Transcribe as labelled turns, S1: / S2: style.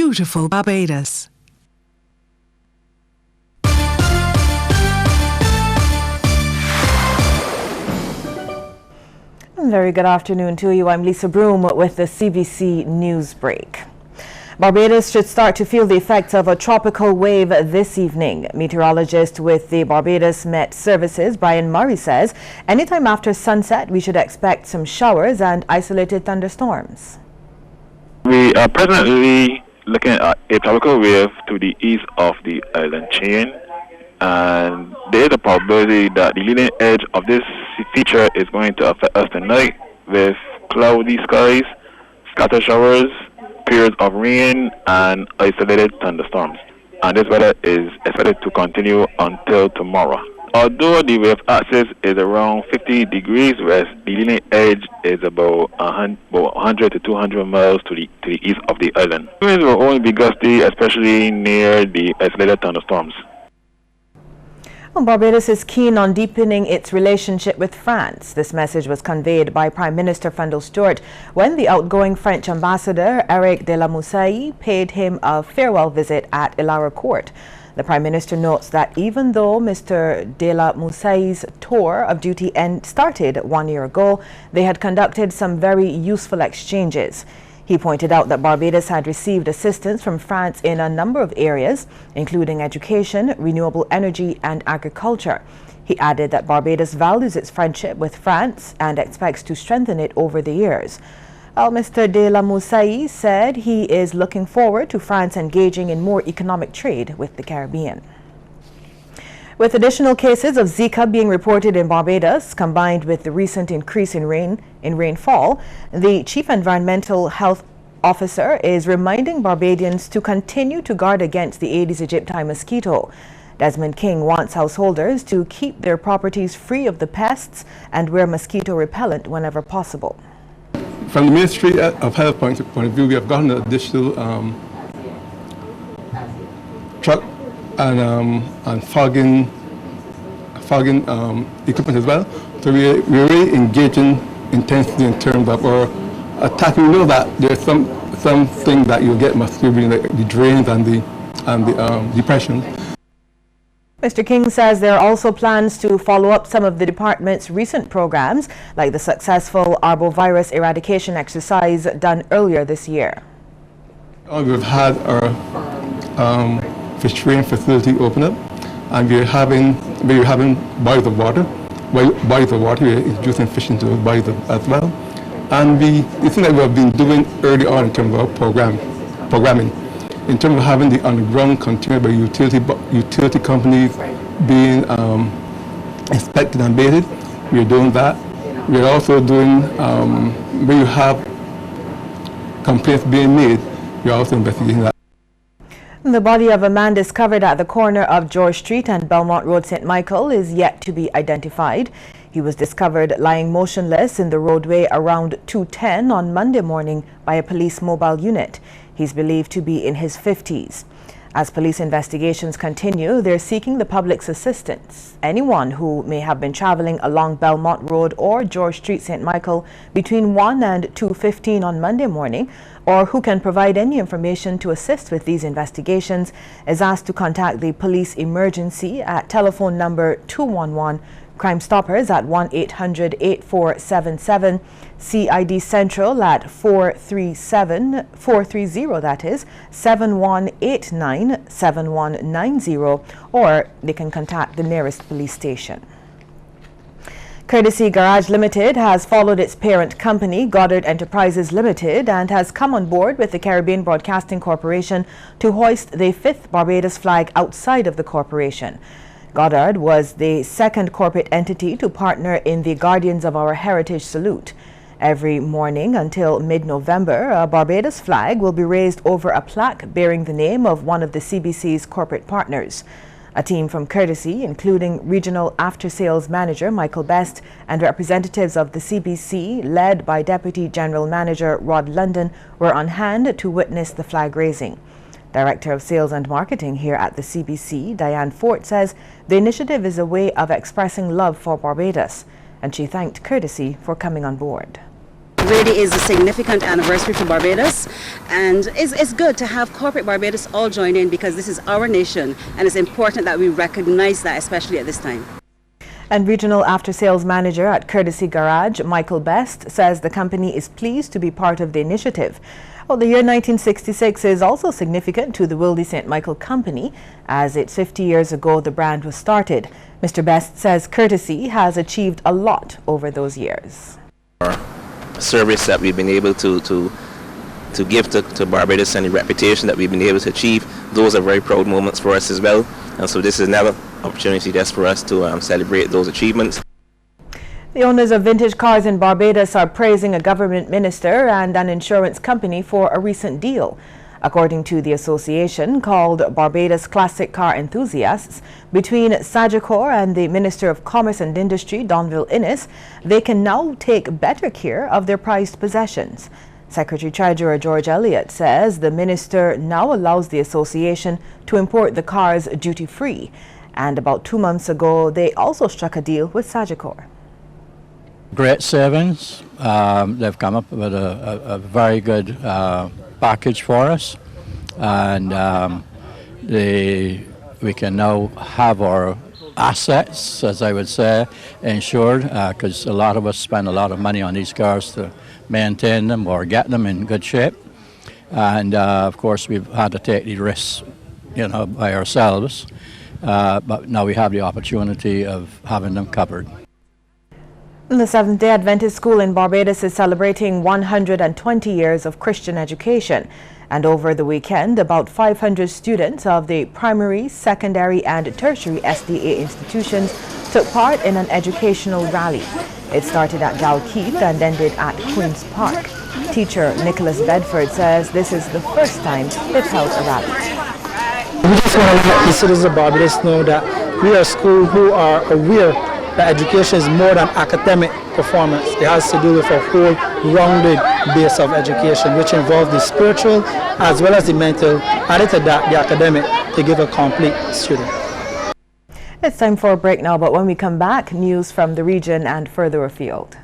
S1: beautiful Barbados.
S2: Very good afternoon to you. I'm Lisa Broom with the CBC News Break. Barbados should start to feel the effects of a tropical wave this evening. Meteorologist with the Barbados Met Services, Brian Murray, says anytime after sunset we should expect some showers and isolated thunderstorms.
S3: We are presently looking at a tropical wave to the east of the island chain, and there is a probability that the leading edge of this feature is going to affect us tonight with cloudy skies, scattered showers, periods of rain, and isolated thunderstorms. And this weather is expected to continue until tomorrow. Although the wave axis is around 50 degrees west, the leading edge is about 100 to 200 miles to the east of the island. Winds will only be gusty, especially near the isolated thunderstorms.
S2: Barbados is keen on deepening its relationship with France. This message was conveyed by Prime Minister Fendel Stewart when the outgoing French ambassador Eric de la Moussaie paid him a farewell visit at Ilara Court. The Prime Minister notes that even though Mr. de la Moussaie's tour of duty started 1 year ago, they had conducted some very useful exchanges. He pointed out that Barbados had received assistance from France in a number of areas, including education, renewable energy, and agriculture. He added that Barbados values its friendship with France and expects to strengthen it over the years. Mr. de la Moussaie said he is looking forward to France engaging in more economic trade with the Caribbean. With additional cases of Zika being reported in Barbados, combined with the recent increase in rainfall, the Chief Environmental Health Officer is reminding Barbadians to continue to guard against the Aedes aegypti mosquito. Desmond King wants householders to keep their properties free of the pests and wear mosquito repellent whenever possible.
S4: From the Ministry of Health point of view, we have gotten an additional truck and fogging equipment as well. So we're really engaging intensely in terms of our attack. We know that there's something that you'll get mosquito, like the drains and the depressions.
S2: Mr. King says there are also plans to follow up some of the department's recent programs, like the successful arbovirus eradication exercise done earlier this year.
S4: We've had our fishery facility open up, and we're having bodies of water. We're introducing fish into those bodies as well. And the thing that we have been doing early on in terms of our programming, in terms of having the underground continued by utility companies being inspected and baited, we're doing that. We're also doing, where you have complaints being made, we're also investigating that.
S2: The body of a man discovered at the corner of George Street and Belmont Road, St. Michael, is yet to be identified. He was discovered lying motionless in the roadway around 2:10 on Monday morning by a police mobile unit. He's believed to be in his 50s. As police investigations continue, they're seeking the public's assistance. Anyone who may have been traveling along Belmont Road or George Street, St. Michael between 1 and 2:15 on Monday morning, or who can provide any information to assist with these investigations, is asked to contact the police emergency at telephone number 211, Crime Stoppers at 1-800-8477, CID Central at 430 that is 7189-7190, or they can contact the nearest police station. Courtesy Garage Limited has followed its parent company, Goddard Enterprises Limited, and has come on board with the Caribbean Broadcasting Corporation to hoist the 5th Barbados flag outside of the corporation. Goddard was the second corporate entity to partner in the Guardians of Our Heritage salute. Every morning until mid-November, a Barbados flag will be raised over a plaque bearing the name of one of the CBC's corporate partners. A team from Courtesy, including Regional After Sales Manager Michael Best and representatives of the CBC, led by Deputy General Manager Rod London, were on hand to witness the flag raising. Director of Sales and Marketing here at the CBC, Diane Fort, says the initiative is a way of expressing love for Barbados, and she thanked Courtesy for coming on board.
S1: Really is a significant anniversary for Barbados, and it's good to have corporate Barbados all join in, because this is our nation and it's important that we recognize that, especially at this time.
S2: And Regional After Sales Manager at Courtesy Garage, Michael Best, says the company is pleased to be part of the initiative. Well, the year 1966 is also significant to the Wildy St. Michael Company, as it's 50 years ago the brand was started. Mr. Best says Courtesy has achieved a lot over those years.
S5: Service that we've been able to give to Barbados, and the reputation that we've been able to achieve, those are very proud moments for us as well. And so this is another opportunity just for us to celebrate those achievements.
S2: The owners of vintage cars in Barbados are praising a government minister and an insurance company for a recent deal. According to the association called Barbados Classic Car Enthusiasts, between Sagicor and the Minister of Commerce and Industry, Donville Innes, they can now take better care of their prized possessions. Secretary-Treasurer George Elliott says the minister now allows the association to import the cars duty-free. And about 2 months ago, they also struck a deal with Sagicor.
S6: Great savings. They've come up with a very good package for us, and we can now have our assets, as I would say, insured, because a lot of us spend a lot of money on these cars to maintain them or get them in good shape, and of course we've had to take the risks, by ourselves, but now we have the opportunity of having them covered.
S2: The Seventh-day Adventist School in Barbados is celebrating 120 years of Christian education. And over the weekend, about 500 students of the primary, secondary and tertiary SDA institutions took part in an educational rally. It started at Dalkeith and ended at Queen's Park. Teacher Nicholas Bedford says this is the first time they've held a rally.
S7: We just want to let the citizens of Barbados know that we are a school who are aware that education is more than academic performance. It has to do with a whole rounded base of education, which involves the spiritual as well as the mental, added to that the academic, to give a complete student.
S2: It's time for a break now, but when we come back, news from the region and further afield.